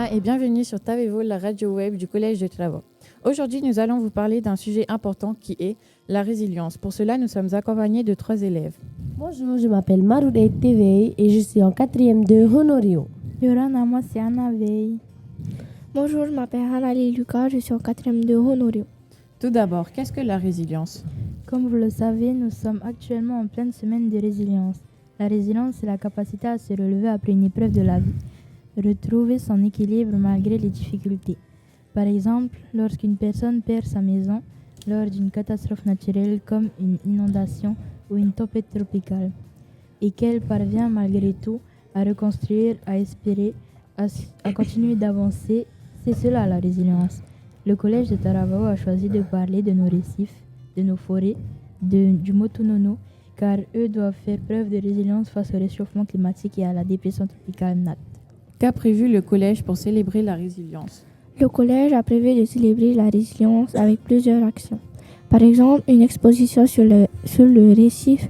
Nana et bienvenue sur Tavevo, la radio web du Collège de Travo. Aujourd'hui, nous allons vous parler d'un sujet important qui est la résilience. Pour cela, nous sommes accompagnés de 3 élèves. Bonjour, je m'appelle Maroudet Tevei et je suis en 4e de Honorio. Yorana, moi c'est Anna Veil. Bonjour, je m'appelle Hanali Lucas, je suis en 4e de Honorio. Tout d'abord, qu'est-ce que la résilience ? Comme vous le savez, nous sommes actuellement en pleine semaine de résilience. La résilience, c'est la capacité à se relever après une épreuve de la vie, retrouver son équilibre malgré les difficultés. Par exemple, lorsqu'une personne perd sa maison lors d'une catastrophe naturelle comme une inondation ou une tempête tropicale, et qu'elle parvient malgré tout à reconstruire, à espérer, à continuer d'avancer, c'est cela la résilience. Le collège de Taravao a choisi de parler de nos récifs, de nos forêts, du Motunono, car eux doivent faire preuve de résilience face au réchauffement climatique et à la dépression tropicale Nat. Qu'a prévu le collège pour célébrer la résilience ? Le collège a prévu de célébrer la résilience avec plusieurs actions. Par exemple, une exposition sur le récif,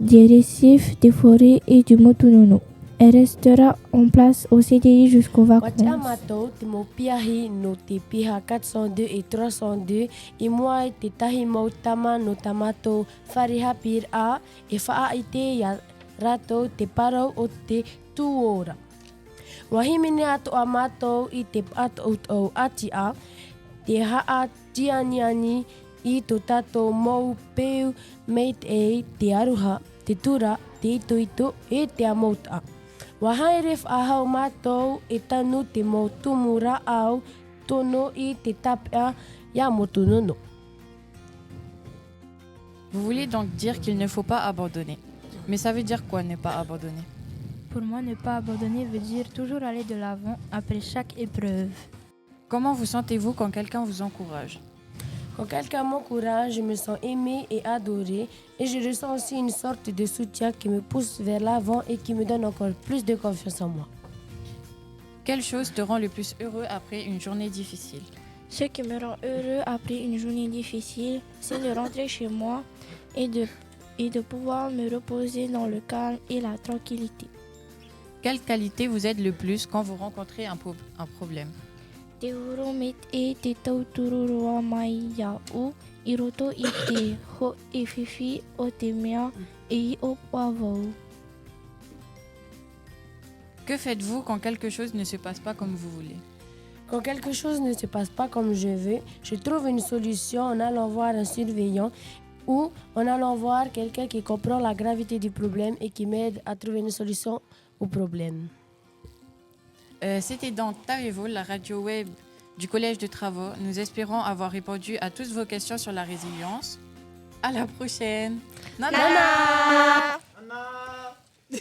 des récifs, des forêts et du Motunono. Elle restera en place au CDI jusqu'aux vacances. Wachamato, timo piahi no te piha 402 et 302, et moi te tahi mau tama no tamato fariha pir a, e faa ite ya rato te parau o te tuora. Wahimine ato amato i te ato o ati a, te haa tianiani i to tato mau peu meit e te aruha, te tura, te ito e te amouta. Wahairef ahau matou e tanu te mo tumura au tono i te tapia ya motunono. Vous voulez donc dire qu'il ne faut pas abandonner. Mais ça veut dire quoi ne pas abandonner ? Pour moi, ne pas abandonner veut dire toujours aller de l'avant après chaque épreuve. Comment vous sentez-vous quand quelqu'un vous encourage ? Quand quelqu'un m'encourage, je me sens aimée et adorée et je ressens aussi une sorte de soutien qui me pousse vers l'avant et qui me donne encore plus de confiance en moi. Quelle chose te rend le plus heureux après une journée difficile ? Ce qui me rend heureux après une journée difficile, c'est de rentrer chez moi et de pouvoir me reposer dans le calme et la tranquillité. Quelle qualité vous aide le plus quand vous rencontrez un problème ? Te huromit e te tautururoa mai ia u, I roto I te ho e whiwhi o te mea e I o pavau. Que faites-vous quand quelque chose ne se passe pas comme vous voulez ? Quand quelque chose ne se passe pas comme je veux, je trouve une solution en allant voir un surveillant ou en allant voir quelqu'un qui comprend la gravité du problème et qui m'aide à trouver une solution au problème. C'était donc Tavevo, la radio web du Collège de Travo. Nous espérons avoir répondu à toutes vos questions sur la résilience. À la prochaine. Nana. Nana.